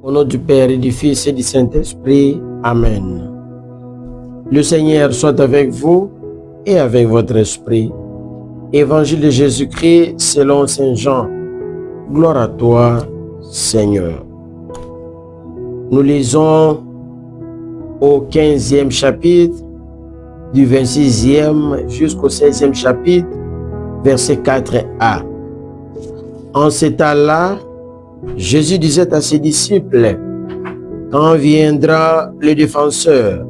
Au nom du Père et du Fils et du Saint-Esprit. Amen. Le Seigneur soit avec vous et avec votre esprit. Évangile de Jésus-Christ selon Saint Jean. Gloire à toi, Seigneur. Nous lisons au 15e chapitre, du 26e jusqu'au 16e chapitre, verset 4a. En ce temps-là, Jésus disait à ses disciples, « Quand viendra le défenseur,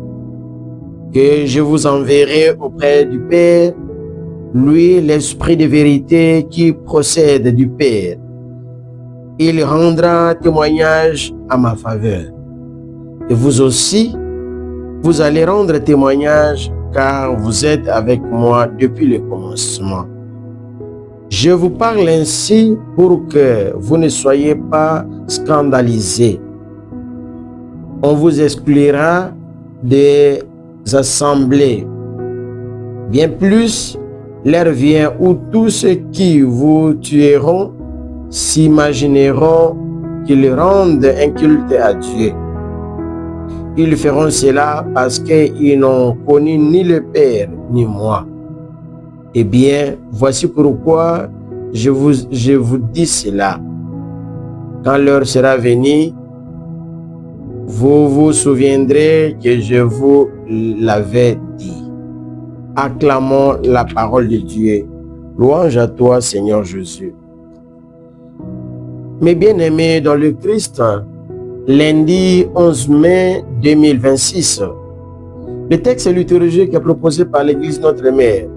que je vous enverrai auprès du Père, lui, l'Esprit de vérité qui procède du Père, il rendra témoignage à ma faveur. Et vous aussi, vous allez rendre témoignage, car vous êtes avec moi depuis le commencement. Je vous parle ainsi pour que vous ne soyez pas scandalisés. On vous exclura des assemblées. Bien plus, l'heure vient où tous ceux qui vous tueront s'imagineront qu'ils rendent un culte à Dieu. Ils feront cela parce qu'ils n'ont connu ni le Père ni moi. Eh bien, voici pourquoi je vous dis cela. Quand l'heure sera venue, vous vous souviendrez que je vous l'avais dit. Acclamons la parole de Dieu. Louange à toi, Seigneur Jésus. Mes bien-aimés dans le Christ, lundi 11 mai 2026, le texte liturgique est proposé par l'Église Notre Mère.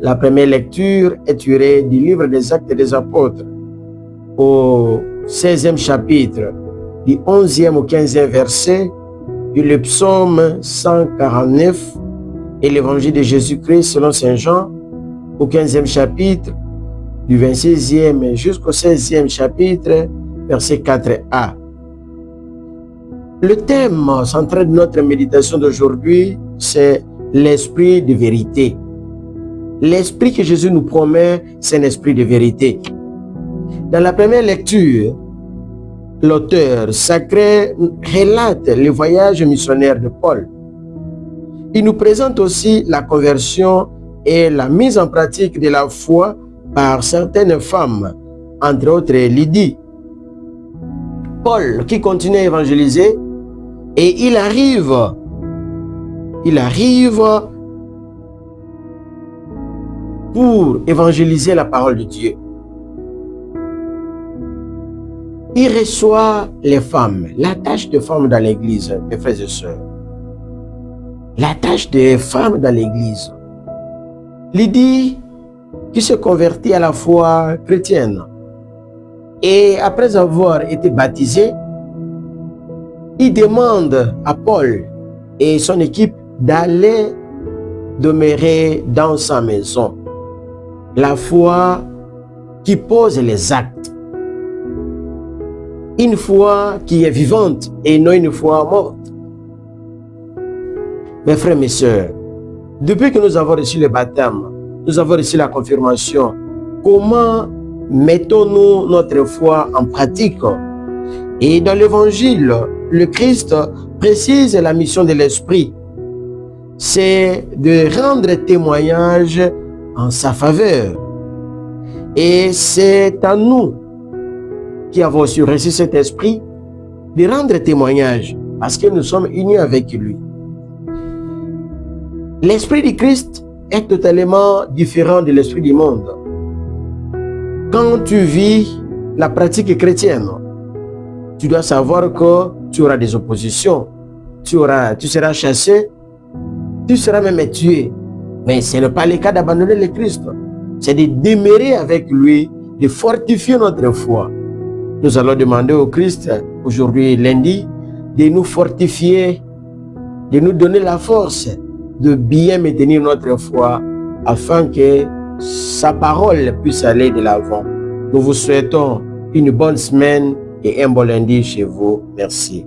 La première lecture est tirée du livre des Actes des Apôtres, au 16e chapitre, du 11e au 15e verset, et le psaume 149 et l'évangile de Jésus-Christ selon Saint Jean, au 15e chapitre, du 26e jusqu'au 16e chapitre, verset 4a. Le thème central de notre méditation d'aujourd'hui, c'est l'esprit de vérité. L'esprit que Jésus nous promet, c'est un esprit de vérité. Dans la première lecture, l'auteur sacré relate le voyage missionnaire de Paul. Il nous présente aussi la conversion et la mise en pratique de la foi par certaines femmes, entre autres Lydie. Paul qui continue à évangéliser et il arrive pour évangéliser la parole de Dieu. Il reçoit les femmes, la tâche de femmes dans l'église, mes frères et sœurs. La tâche des femmes dans l'église. Lydie, qui se convertit à la foi chrétienne, et après avoir été baptisée, il demande à Paul et son équipe d'aller demeurer dans sa maison. La foi qui pose les actes. Une foi qui est vivante et non une foi morte. Mes frères, mes sœurs, depuis que nous avons reçu le baptême, nous avons reçu la confirmation, comment mettons-nous notre foi en pratique? Et dans l'évangile, le Christ précise la mission de l'Esprit. C'est de rendre témoignage en sa faveur. Et c'est à nous qui avons aussi reçu cet esprit de rendre témoignage parce que nous sommes unis avec lui. L'esprit du Christ est totalement différent de l'esprit du monde. Quand tu vis la pratique chrétienne, tu dois savoir que tu auras des oppositions, tu seras chassé, tu seras même tué. Mais ce n'est pas le cas d'abandonner le Christ. C'est de demeurer avec lui, de fortifier notre foi. Nous allons demander au Christ, aujourd'hui lundi, de nous fortifier, de nous donner la force de bien maintenir notre foi afin que sa parole puisse aller de l'avant. Nous vous souhaitons une bonne semaine et un bon lundi chez vous. Merci.